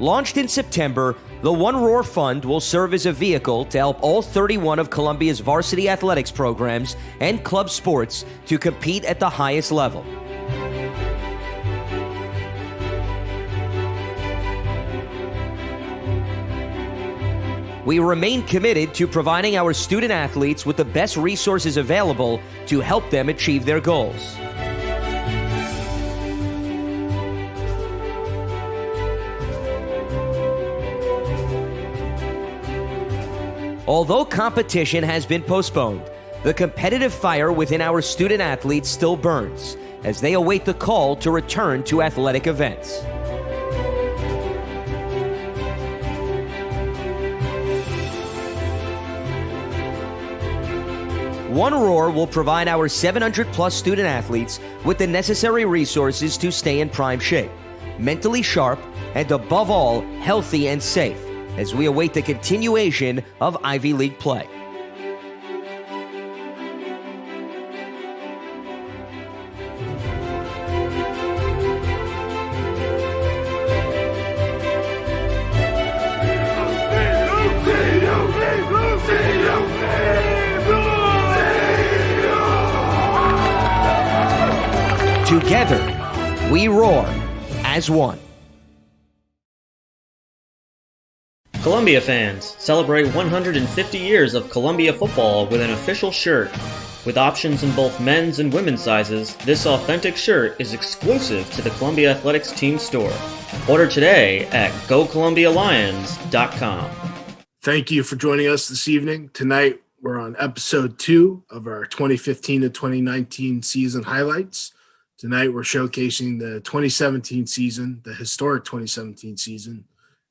Launched in September, the One Roar Fund will serve as a vehicle to help all 31 of Columbia's varsity athletics programs and club sports to compete at the highest level. We remain committed to providing our student athletes with the best resources available to help them achieve their goals. Although competition has been postponed, the competitive fire within our student athletes still burns as they await the call to return to athletic events. One Roar will provide our 700-plus student athletes with the necessary resources to stay in prime shape, mentally sharp, and above all, healthy and safe, as we await the continuation of Ivy League play. Together, we roar as one. Columbia fans, celebrate 150 years of Columbia football with an official shirt. With options in both men's and women's sizes, this authentic shirt is exclusive to the Columbia Athletics team store. Order today at GoColumbiaLions.com. Thank you for joining us this evening. Tonight, we're on episode 2 of our 2015 to 2019 season highlights. Tonight, we're showcasing the 2017 season, the historic 2017 season.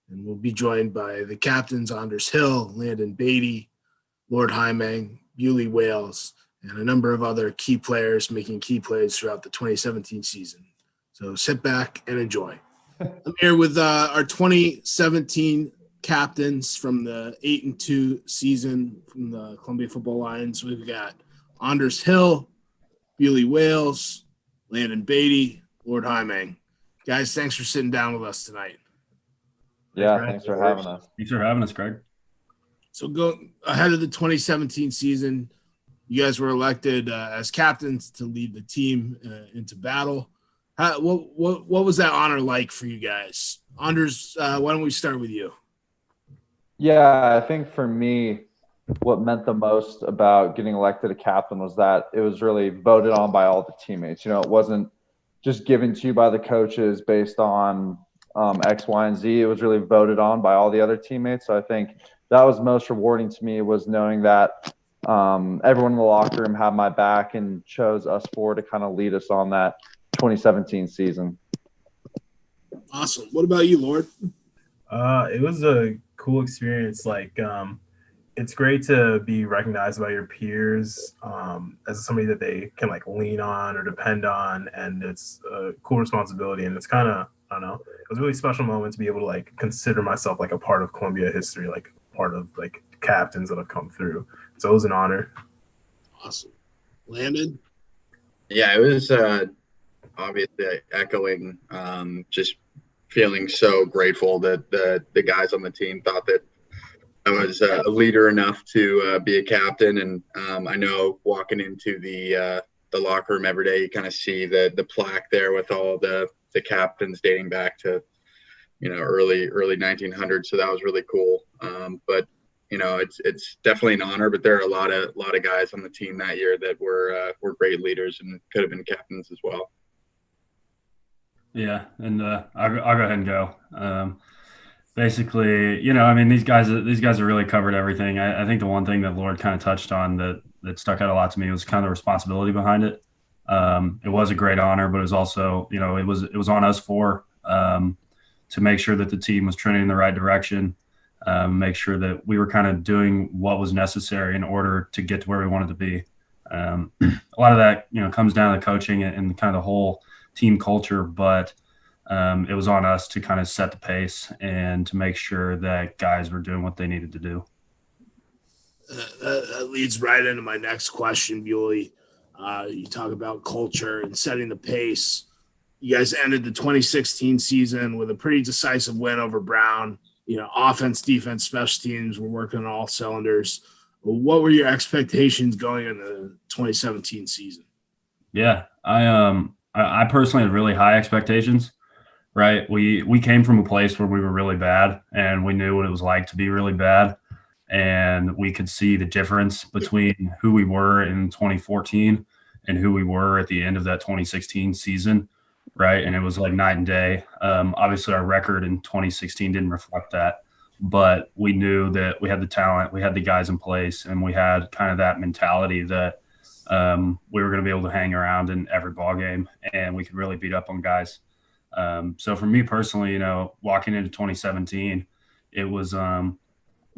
And we'll be joined by the captains, Anders Hill, Landon Beatty, Lord Hymang, Bewley Wales, and a number of other key players making key plays throughout the 2017 season. So sit back and enjoy. I'm here with our 2017 captains from the 8-2 season from the Columbia Football Lions. We've got Anders Hill, Bewley Wales, Landon Beatty, Lord Hymang. Guys, thanks for sitting down with us tonight. Yeah, thanks for having us. Thanks for having us, Greg. So go ahead of the 2017 season. You guys were elected as captains to lead the team into battle. What was that honor like for you guys? Anders, why don't we start with you? Yeah, I think for me, what meant the most about getting elected a captain was that it was really voted on by all the teammates. You know, it wasn't just given to you by the coaches based on X, Y, and Z. It was really voted on by all the other teammates. So I think that was most rewarding to me, was knowing that everyone in the locker room had my back and chose us four to kind of lead us on that 2017 season. Awesome. What about you, Lord? It was a cool experience. It's great to be recognized by your peers as somebody that they can lean on or depend on, and it's a cool responsibility. And it's kind of, I don't know, it was a really special moment to be able to consider myself a part of Columbia history, part of captains that have come through. So it was an honor. Awesome. Landon? Yeah, it was obviously echoing, just feeling so grateful that the guys on the team thought that I was a leader enough to be a captain. And I know walking into the locker room every day, you kind of see the plaque there with all the captains dating back to, early 1900s. So that was really cool. But it's definitely an honor, but there are a lot of guys on the team that year that were great leaders and could have been captains as well. Yeah. And I'll go ahead and go. Basically, these guys have really covered everything. I think the one thing that Lord kind of touched on that stuck out a lot to me was kind of the responsibility behind it. It was a great honor, but it was also, it was on us four to make sure that the team was trending in the right direction, make sure that we were kind of doing what was necessary in order to get to where we wanted to be. A lot of that, comes down to coaching and kind of the whole team culture, but it was on us to kind of set the pace and to make sure that guys were doing what they needed to do. That leads right into my next question, Bewley. You talk about culture and setting the pace. You guys ended the 2016 season with a pretty decisive win over Brown. Offense, defense, special teams were working on all cylinders. What were your expectations going into the 2017 season? Yeah, I personally had really high expectations. Right, we came from a place where we were really bad, and we knew what it was like to be really bad, and we could see the difference between who we were in 2014 and who we were at the end of that 2016 season. Right, and it was like night and day. Obviously, our record in 2016 didn't reflect that, but we knew that we had the talent, we had the guys in place, and we had kind of that mentality that we were going to be able to hang around in every ball game, and we could really beat up on guys. So for me personally, walking into 2017, it was, I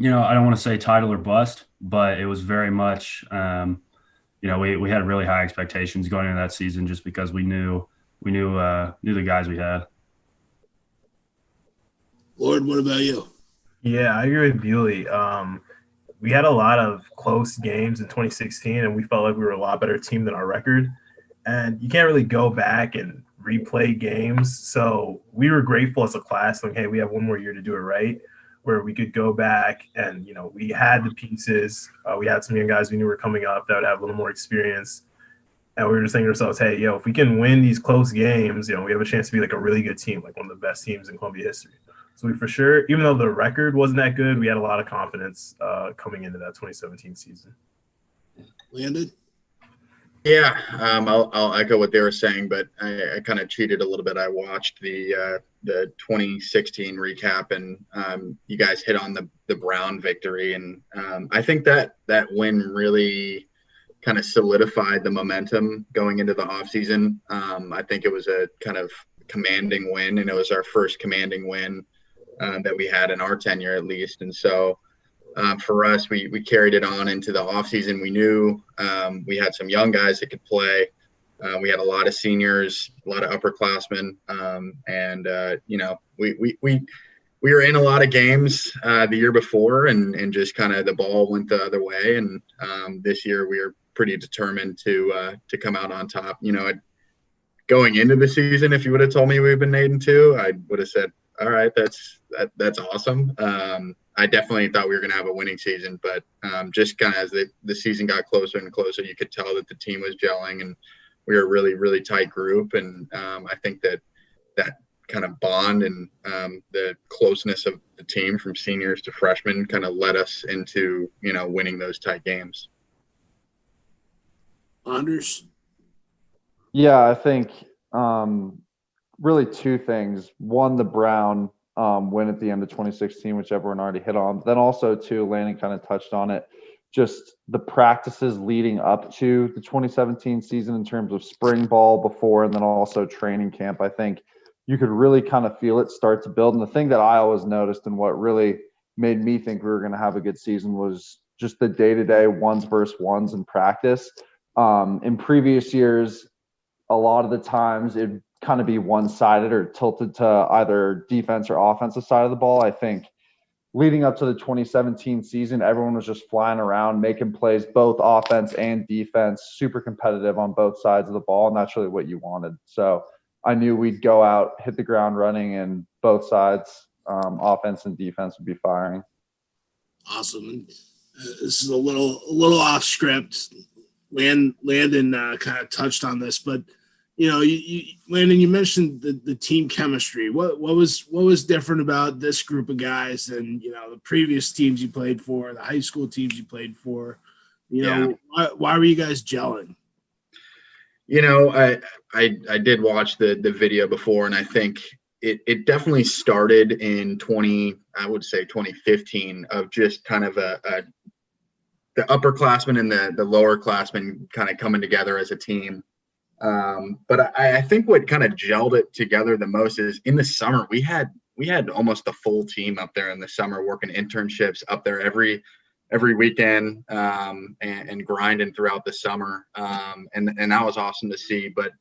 don't want to say title or bust, but it was very much, we had really high expectations going into that season just because we knew the guys we had. Lord, what about you? Yeah, I agree with Bewley. We had a lot of close games in 2016, and we felt like we were a lot better team than our record. And you can't really go back and replay games. So we were grateful as a class, like, hey, we have one more year to do it right, where we could go back and, we had the pieces. We had some young guys we knew were coming up that would have a little more experience. And we were just saying to ourselves, hey, if we can win these close games, we have a chance to be like a really good team, like one of the best teams in Columbia history. So we for sure, even though the record wasn't that good, we had a lot of confidence coming into that 2017 season. Landon? Yeah, I'll echo what they were saying, but I kind of cheated a little bit. I watched the 2016 recap, and you guys hit on the Brown victory, and I think that win really kind of solidified the momentum going into the offseason. I think it was a kind of commanding win, and it was our first commanding win that we had in our tenure at least, and so. For us, we carried it on into the offseason. We knew we had some young guys that could play. We had a lot of seniors, a lot of upperclassmen, and we were in a lot of games the year before, and just kind of the ball went the other way. And this year, we were pretty determined to come out on top. Going into the season, if you would have told me we've been 8-2, I would have said, all right, that's awesome. I definitely thought we were going to have a winning season, but just kind of as the season got closer and closer, you could tell that the team was gelling, and we were a really, really tight group. And I think that kind of bond and the closeness of the team from seniors to freshmen kind of led us into, winning those tight games. Anders? Yeah, I think really two things. One, the Brown win at the end of 2016, which everyone already hit on. Then also, too, Landon kind of touched on it, just the practices leading up to the 2017 season in terms of spring ball before and then also training camp. I think you could really kind of feel it start to build. And the thing that I always noticed and what really made me think we were going to have a good season was just the day-to-day ones versus ones in practice. In previous years, a lot of the times it kind of be one-sided or tilted to either defense or offensive side of the ball. I think leading up to the 2017 season, everyone was just flying around, making plays, both offense and defense, super competitive on both sides of the ball, and that's really what you wanted. So I knew we'd go out, hit the ground running, and both sides, offense and defense, would be firing. Awesome. And, this is a little off script. Landon kind of touched on this, but Landon, you mentioned the team chemistry. What was different about this group of guys than the previous teams you played for, the high school teams you played for? Why were you guys gelling? I did watch the video before, and I think it definitely started in 2015 of just kind of the upperclassmen and the lowerclassmen kind of coming together as a team. But I think what kind of gelled it together the most is in the summer, we had almost the full team up there in the summer working internships up there every weekend, and grinding throughout the summer. And that was awesome to see, but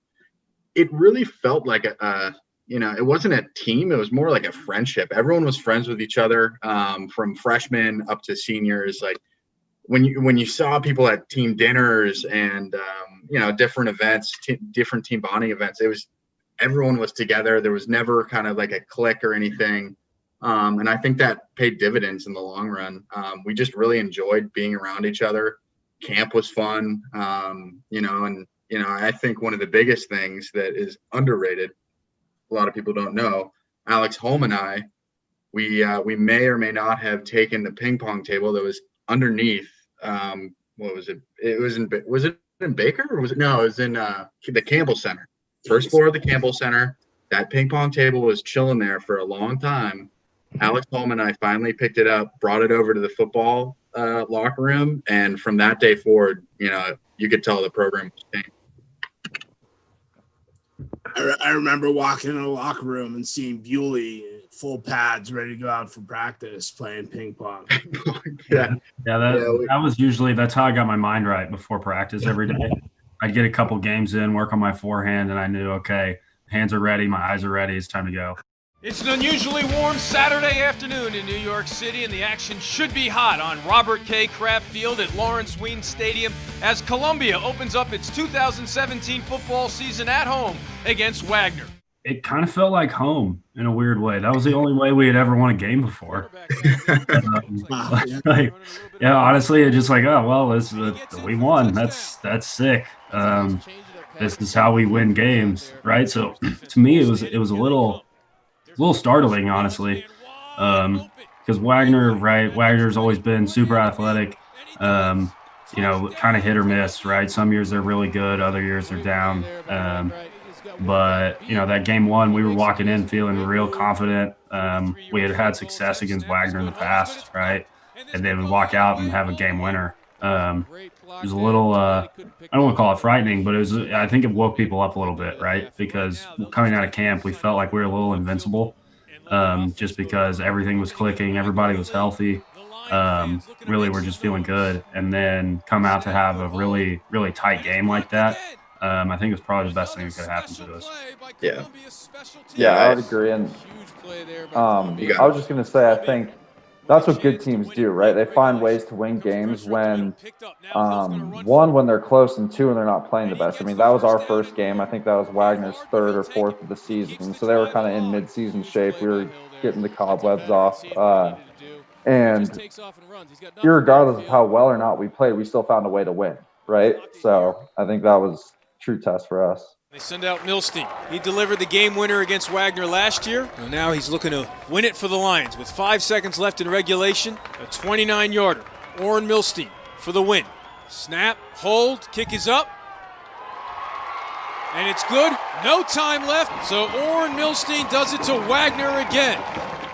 it really felt like it wasn't a team. It was more like a friendship. Everyone was friends with each other, from freshmen up to seniors. Like when you saw people at team dinners and, different events, different team bonding events, everyone was together. There was never kind of like a clique or anything. And I think that paid dividends in the long run. We just really enjoyed being around each other. Camp was fun, I think one of the biggest things that is underrated, a lot of people don't know, Alex Holm and I, we may or may not have taken the ping pong table that was underneath. What was it? Was it in Baker or was it? No, it was in the Campbell Center, first floor of the Campbell Center. That ping pong table was chilling there for a long time. Alex Holm and I finally picked it up, brought it over to the football locker room, and from that day forward, you could tell the program was changed. I remember walking in the locker room and seeing Bewley full pads ready to go out for practice playing ping pong. That was usually, that's how I got my mind right before practice every day. I'd get a couple games in, work on my forehand, and I knew, okay, hands are ready, my eyes are ready, it's time to go. It's an unusually warm Saturday afternoon in New York City, and the action should be hot on Robert K. Kraft Field at Lawrence Wien Stadium as Columbia opens up its 2017 football season at home against Wagner. It kind of felt like home in a weird way. That was the only way we had ever won a game before. Honestly, it's just like, oh, well, we won. That's sick. This is how we win games, right? So to me, it was a little startling, honestly, because Wagner's always been super athletic, kind of hit or miss, right? Some years they're really good, other years they're down. But that game one, we were walking in feeling real confident. We had success against Wagner in the past, right? And then we walk out and have a game winner. It was a little, I don't want to call it frightening, but I think it woke people up a little bit, right? Because coming out of camp, we felt like we were a little invincible, just because everything was clicking, everybody was healthy. Really, we're just feeling good. And then come out to have a really, really tight game like that. I think it's probably the best thing that could happen to us. Yeah, I would agree. And I was just going to say, I think that's what good teams do, right? They find ways to win games when, one, when they're close, and two, when they're not playing the best. I mean, that was our first game. I think that was Wagner's third or fourth of the season. So they were kind of in mid-season shape. We were getting the cobwebs off. And irregardless of how well or not we played, we still found a way to win, right? So I think that was true test for us. They send out Milstein. He delivered the game winner against Wagner last year. And now he's looking to win it for the Lions with 5 seconds left in regulation. A 29-yarder. Oren Milstein for the win. Snap, hold, kick is up. And it's good. No time left. So Oren Milstein does it to Wagner again.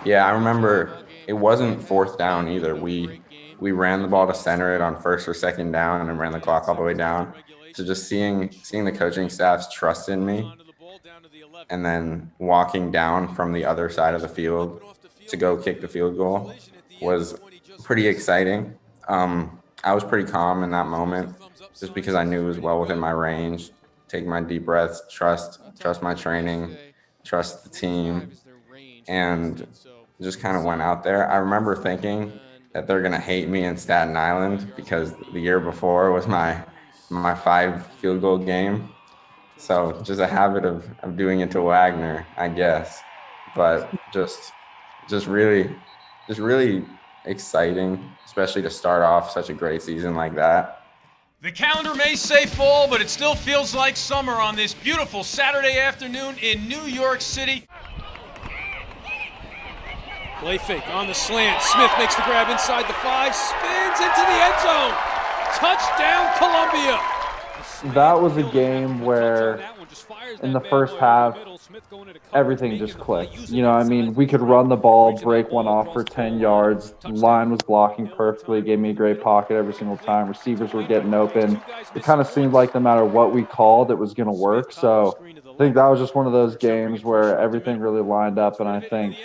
Yeah, I remember it wasn't fourth down either. We ran the ball to center it on first or second down and then ran the clock all the way down. So just seeing the coaching staff's trust in me and then walking down from the other side of the field to go kick the field goal was pretty exciting. I was pretty calm in that moment just because I knew it was well within my range. Take my deep breaths, trust my training, trust the team, and just kind of went out there. I remember thinking that they're going to hate me in Staten Island because the year before was my 5 field goal game. So just a habit of doing it to Wagner, I guess. But just really exciting, especially to start off such a great season like that. The calendar may say fall, but it still feels like summer on this beautiful Saturday afternoon in New York City. Play fake on the slant. Smith makes the grab inside the 5, spins into the end zone. Touchdown, Columbia. That was a game where in the first half, everything just clicked. We could run the ball, break one off for 10 yards. Line was blocking perfectly, gave me a great pocket every single time. Receivers were getting open. It kind of seemed like no matter what we called, it was going to work. So I think that was just one of those games where everything really lined up, and I think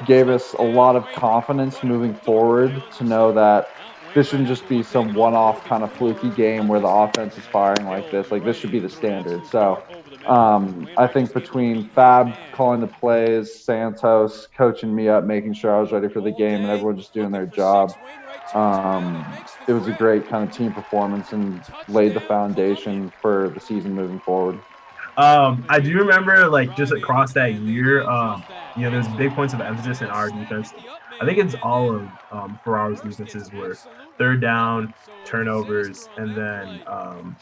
gave us a lot of confidence moving forward to know that this shouldn't just be some one-off kind of fluky game where the offense is firing like this. Like, this should be the standard. So I think between Fab calling the plays, Santos coaching me up, making sure I was ready for the game, and everyone just doing their job, it was a great kind of team performance and laid the foundation for the season moving forward. I do remember, like, just across that year, there's big points of emphasis in our defense. I think it's all of Ferraro's defenses were third down, turnovers, and then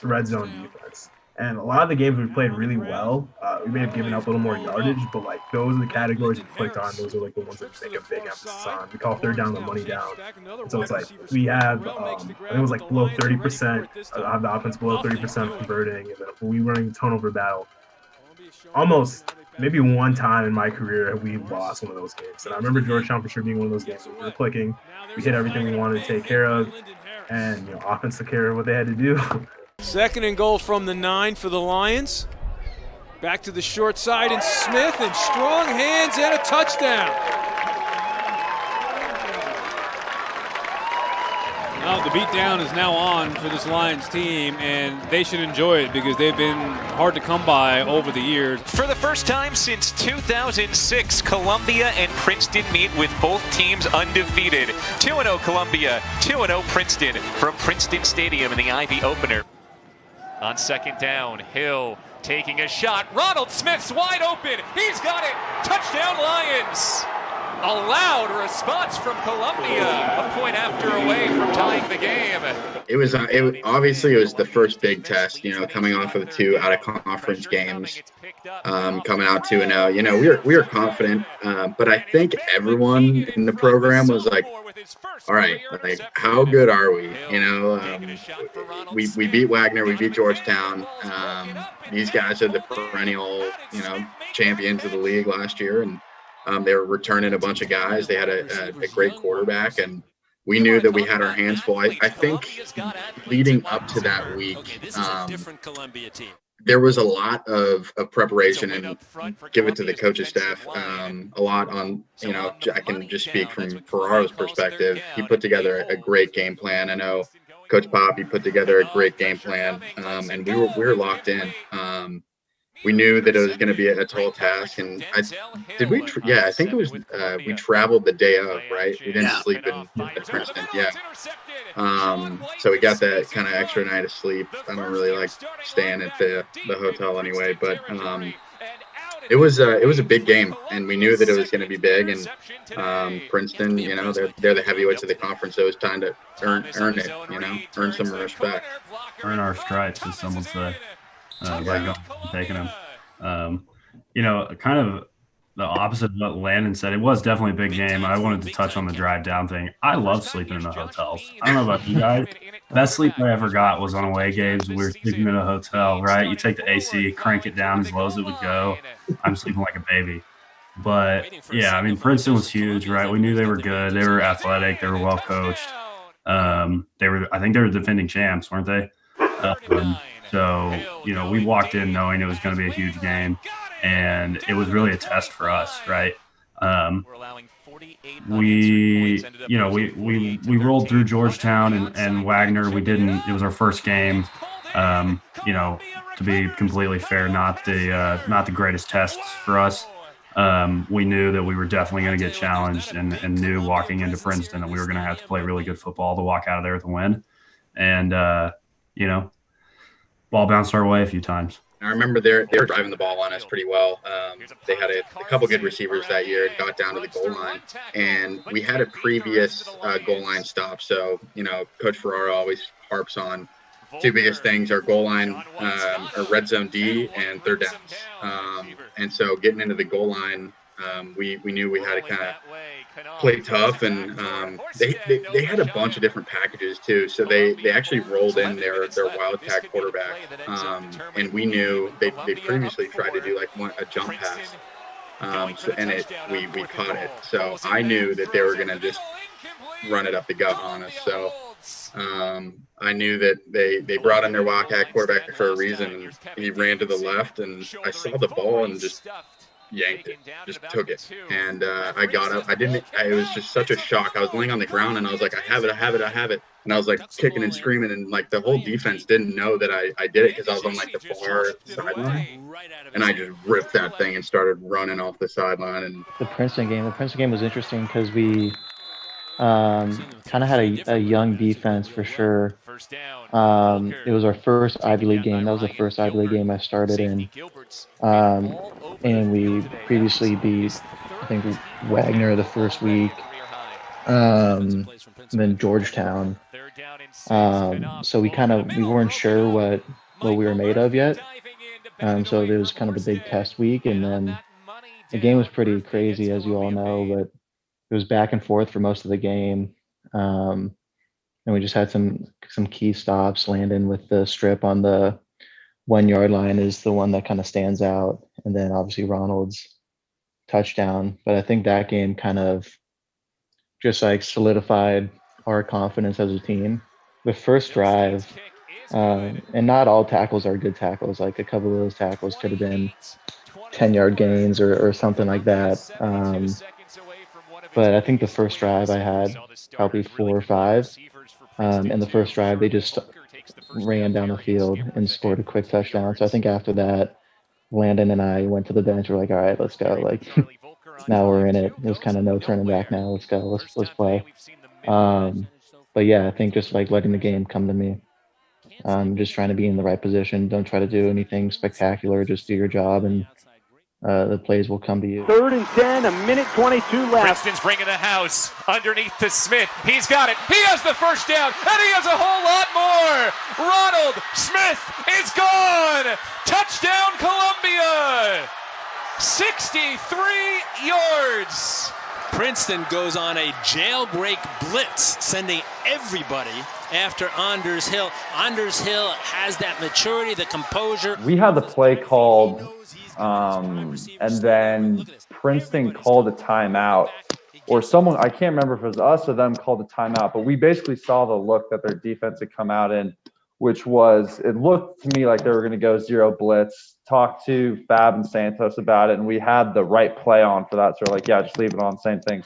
red zone defense. And a lot of the games we played really well. We may have given up a little more yardage, but like those are the categories we clicked on. Those are like the ones that we make a big emphasis on. We call third down the money down. And so it's like we have, I think it was like below 30%. I have the offense below 30% converting, and then if we running turnover battle, almost maybe one time in my career we lost one of those games. And I remember Georgetown for sure being one of those games where we were clicking. We hit everything we wanted to take care of, and offense took care of what they had to do. 2nd and goal from the 9 for the Lions. Back to the short side, and Smith, and strong hands, and a touchdown. Well, the beatdown is now on for this Lions team, and they should enjoy it because they've been hard to come by over the years. For the first time since 2006, Columbia and Princeton meet with both teams undefeated. 2-0 Columbia, 2-0 Princeton from Princeton Stadium in the Ivy opener. On 2nd down, Hill taking a shot. Ronald Smith's wide open. He's got it. Touchdown Lions. A loud response from Columbia. A point after away from tying the game. It was obviously it was the first big test, coming off of the 2 out of conference games, coming out 2-0. We were confident, but I think everyone in the program was like, all right, like how good are we? We beat Wagner, we beat Georgetown. These guys are the perennial, champions of the league last year, and they were returning a bunch of guys. They had a great quarterback, and we knew that we had our hands full. I think leading up to that week, there was a lot of preparation, and give it to the coaching staff, a lot on, I can just speak from Ferraro's perspective. He put together a great game plan. I know Coach Poppy put together a great game plan, and we were locked in. We knew that it was going to be a tall task, and I think it was we traveled the day of, right? We didn't sleep in Princeton, so we got that kind of extra night of sleep. I don't really like staying at the hotel anyway, but it was a big game, and we knew that it was going to be big. And Princeton, they're the heavyweights of the conference, so it was time to earn it, earn some respect, earn our stripes, as some would say. By going and taking them. Kind of the opposite of what Landon said. It was definitely a big game. I wanted to touch on the drive down thing. I love sleeping in the hotels. I don't know about you guys. Best sleep I ever got was on away games. We were sleeping in a hotel, right? You take the AC, crank it down as low as it would go. I'm sleeping like a baby. But, yeah, Princeton was huge, right? We knew they were good. They were athletic. They were well coached. I think they were defending champs, weren't they? So, we walked in knowing it was going to be a huge game, and it was really a test for us, right? We rolled through Georgetown and Wagner. It was our first game. To be completely fair, not the greatest tests for us. We knew that we were definitely going to get challenged, and knew walking into Princeton that we were going to have to play really good football to walk out of there with a win. And, ball bounced our way a few times. I remember they were driving the ball on us pretty well. They had a couple good receivers that year, got down to the goal line, and we had a previous goal line stop. So, Coach Ferraro always harps on 2 biggest things are goal line, or red zone D, and third downs. And so getting into the goal line, we knew we had to kind of play tough, and they had a bunch of different packages too. So they actually rolled in their wildcat quarterback, and we knew they previously tried to do like a jump pass, we caught it. So I knew that they were going to just run it up the gut on us. So I knew that they brought in their wildcat quarterback for a reason. He ran to the left, and I saw the ball and just yanked it, just took it. And I got up. It was just such a shock. I was laying on the ground, and I was like, I have it. And I was like kicking and screaming, and like the whole defense didn't know that I did it because I was on like the far sideline. And I just ripped that thing and started running off the sideline. And the Princeton game was interesting because we Kind of had a young defense for sure. It was our first Ivy League game. That was the first Ivy League game I started in. And we previously beat, I think, Wagner the first week, and then Georgetown. So we weren't sure what we were made of yet. So it was kind of a big test week, and then the game was pretty crazy, as you all know, but it was back and forth for most of the game. And we just had some key stops. Landon with the strip on the 1 yard line is the one that kind of stands out. And then obviously Ronald's touchdown. But I think that game kind of just like solidified our confidence as a team. The first drive, and not all tackles are good tackles. Like a couple of those tackles could have been 10-yard gains or something like that. But I think the first drive I had probably 4 or 5. And the first drive, they just ran down the field and scored a quick touchdown. So I think after that, Landon and I went to the bench. We're like, all right, let's go. Like, now we're in it. There's kind of no turning back now. Let's go. Let's play. But yeah, I think just like letting the game come to me. Just trying to be in the right position. Don't try to do anything spectacular. Just do your job, and the plays will come to you. 3rd and 10, a minute 22 left. Princeton's bringing the house underneath to Smith. He's got it. He has the first down, and he has a whole lot more. Ronald Smith is gone. Touchdown, Columbia. 63 yards. Princeton goes on a jailbreak blitz, sending everybody after Anders Hill. Anders Hill has that maturity, the composure. We had the play called, and then Princeton called a timeout, or someone, I can't remember if it was us or them, called a timeout, but we basically saw the look that their defense had come out in, which was, it looked to me like they were going to go zero blitz. Talked to Fab and Santos about it, and we had the right play on for that. So we're like, yeah, just leave it on. Same thing.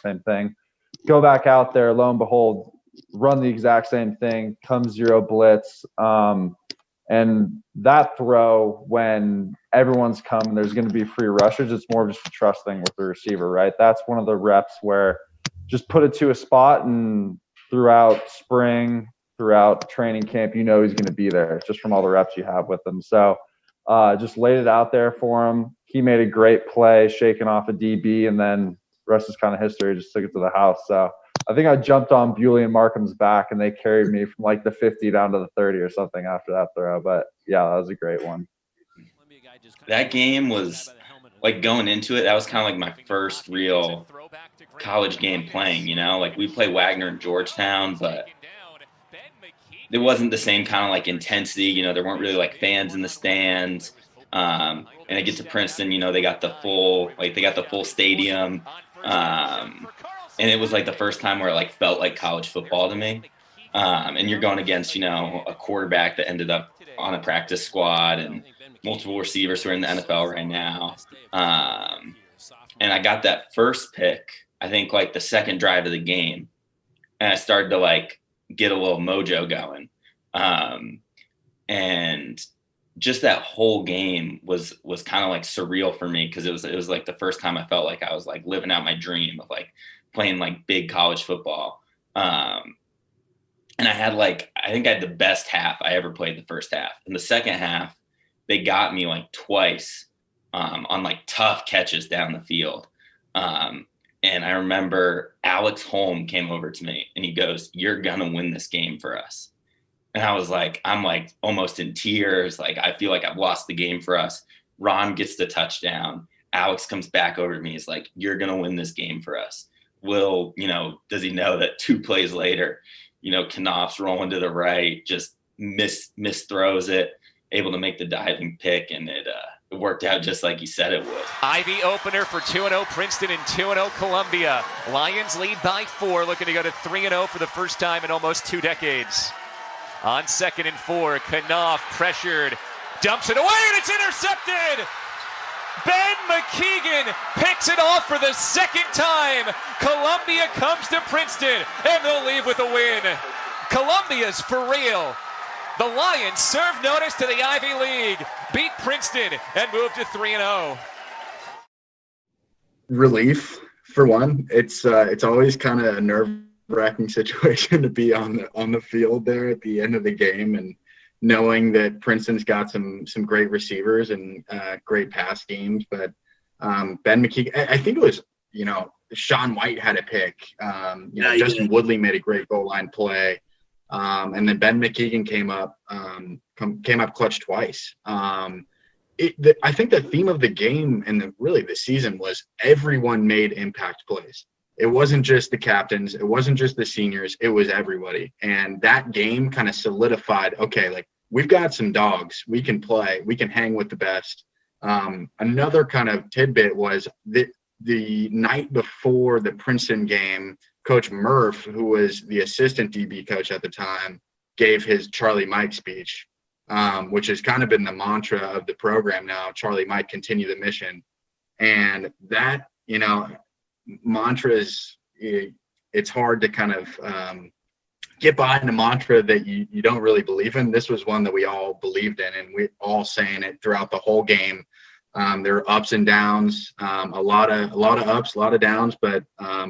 Go back out there. Lo and behold, run the exact same thing. Come zero blitz. And that throw, when everyone's coming, there's going to be free rushers. It's more of just a trust thing with the receiver, right? That's one of the reps where just put it to a spot, and throughout spring, throughout training camp, you know he's going to be there just from all the reps you have with him. So just laid it out there for him. He made a great play, shaking off a DB, and then the rest is kind of history. Just took it to the house. So I think I jumped on Bewley and Markham's back, and they carried me from like the 50 down to the 30 or something after that throw. But yeah, that was a great one. That game was like, going into it, that was kind of like my first real college game playing, you know, like we play Wagner and Georgetown, but it wasn't the same kind of like intensity, you know, there weren't really like fans in the stands. And I get to Princeton, you know, they got the full stadium. And it was like the first time where it like felt like college football to me. And you're going against, you know, a quarterback that ended up on a practice squad and multiple receivers who are in the NFL right now. And I got that first pick, I think like the second drive of the game. And I started to like get a little mojo going. And just that whole game was kind of like surreal for me, because it was like the first time I felt like I was like living out my dream of like playing like big college football. And I think I had the best half I ever played the first half. In the second half, they got me like twice on like tough catches down the field. And I remember Alex Holm came over to me and he goes, "You're going to win this game for us." And I was like, I'm like almost in tears. Like, I feel like I've lost the game for us. Ron gets the touchdown. Alex comes back over to me. He's like, "You're going to win this game for us." Will, you know, does he know that 2 plays later, you know, Knopf's rolling to the right, just misthrows it, able to make the diving pick, and it worked out just like he said it would. Ivy opener for 2-0 Princeton and 2-0 Columbia. Lions lead by 4, looking to go to 3-0 for the first time in almost 2 decades. On 2nd and 4, Knopf pressured, dumps it away, and it's intercepted! Ben McKeegan picks it off for the second time. Columbia comes to Princeton, and they'll leave with a win. Columbia's for real. The Lions serve notice to the Ivy League, beat Princeton, and move to 3-0. Relief, for one. It's always kind of nerve nerve-wracking situation to be on the field there at the end of the game, and knowing that Princeton's got some great receivers and great pass schemes. But Ben McKeegan, I think it was, Sean White had a pick. Justin Woodley made a great goal line play. And then Ben McKeegan came up clutch twice. I think the theme of the game and really the season was everyone made impact plays. It wasn't just the captains. It wasn't just the seniors. It was everybody. And that game kind of solidified, okay, like we've got some dogs. We can play. We can hang with the best. Another kind of tidbit was the night before the Princeton game, Coach Murph, who was the assistant DB coach at the time, gave his Charlie Mike speech, which has kind of been the mantra of the program now. Charlie Mike, continue the mission. And that, mantras, it's hard to kind of get behind a mantra that you don't really believe in. This was one that we all believed in, and we all saying it throughout the whole game. There are ups and downs, a lot of ups, a lot of downs, but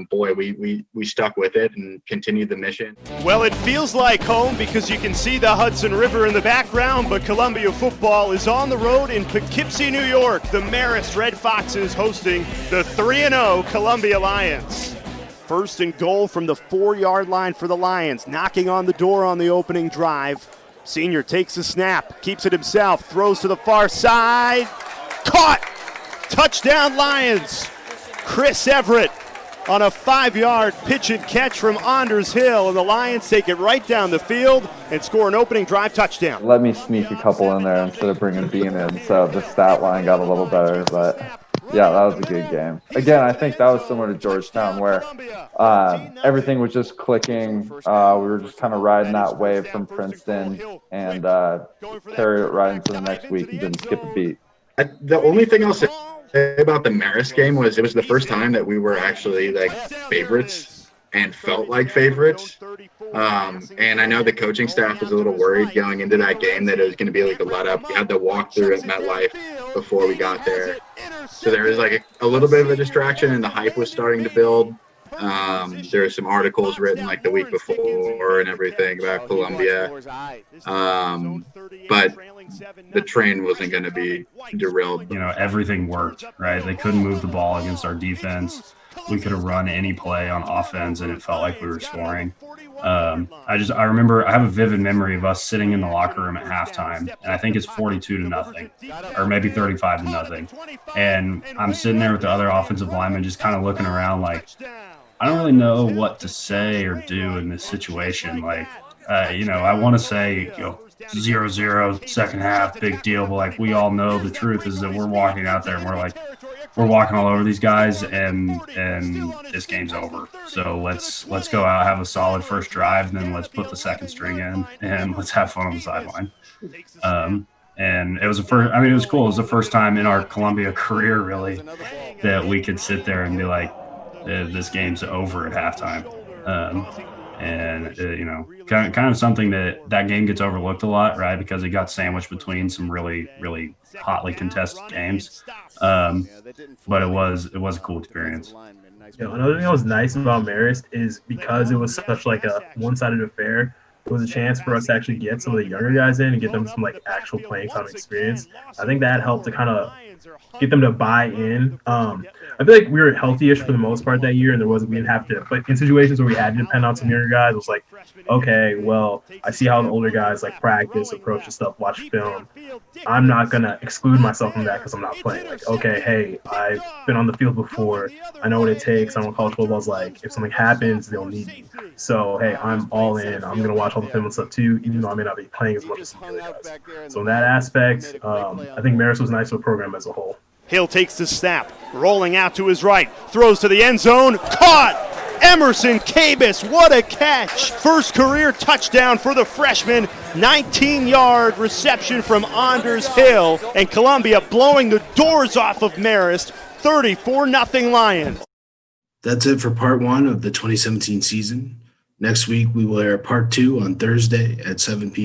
boy, we stuck with it and continued the mission. Well, it feels like home because you can see the Hudson River in the background, but Columbia football is on the road in Poughkeepsie, New York. The Marist Red Foxes hosting the 3-0 Columbia Lions. First and goal from the 4-yard line for the Lions, knocking on the door on the opening drive. Senior takes a snap, keeps it himself, throws to the far side. Caught! Touchdown Lions! Chris Everett on a 5-yard pitch and catch from Anders Hill, and the Lions take it right down the field and score an opening drive touchdown. Let me sneak a couple in there instead of bringing Bean in, so the stat line got a little better, but yeah, that was a good game. Again, I think that was similar to Georgetown, where everything was just clicking. We were just kind of riding that wave from Princeton and carried it right into the next week and didn't skip a beat. The only thing I'll say about the Marist game was it was the first time that we were actually like favorites and felt like favorites. And I know the coaching staff was a little worried going into that game that it was going to be like a let up. We had to walk through at MetLife before we got there. So there was like a little bit of a distraction, and the hype was starting to build. There were some articles written like the week before and everything about Columbia. But the train wasn't going to be derailed. Everything worked, right? They couldn't move the ball against our defense. We could have run any play on offense, and it felt like we were scoring. I remember I have a vivid memory of us sitting in the locker room at halftime, and I think it's 42-0, or maybe 35-0. And I'm sitting there with the other offensive linemen just kind of looking around like, I don't really know what to say or do in this situation. Like, I want to say, 0-0 second half, big deal. But like, we all know the truth is that we're walking out there and we're walking all over these guys, and this game's over. So let's go out, have a solid first drive, and then let's put the second string in, and let's have fun on the sideline. And it was it was cool. It was the first time in our Columbia career, really, that we could sit there and be like, this game's over at halftime. Kind of something that game gets overlooked a lot, right? Because it got sandwiched between some really, really hotly contested games. But it was a cool experience. Another thing that was nice about Marist is because it was such like a one-sided affair, it was a chance for us to actually get some of the younger guys in and get them some like actual playing time experience. I think that helped to kind of get them to buy in. I feel like we were healthy-ish for the most part that year, and we didn't have to. But in situations where we had to depend on some younger guys, it was like, okay, well, I see how the older guys like practice, approach and stuff, watch film. I'm not gonna exclude myself from that because I'm not playing. Like, okay, hey, I've been on the field before. I know what it takes. I know what college football's like. If something happens, they'll need me. So, hey, I'm all in. I'm gonna watch all the film and stuff too, even though I may not be playing as much as some other guys. So in that aspect, I think Marist was nice for the program as a whole. Hill takes the snap, rolling out to his right, throws to the end zone, caught! Emerson Cabus, what a catch! First career touchdown for the freshman, 19-yard reception from Anders Hill, and Columbia blowing the doors off of Marist, 34-0 Lions. That's it for part one of the 2017 season. Next week, we will air part two on Thursday at 7 p.m.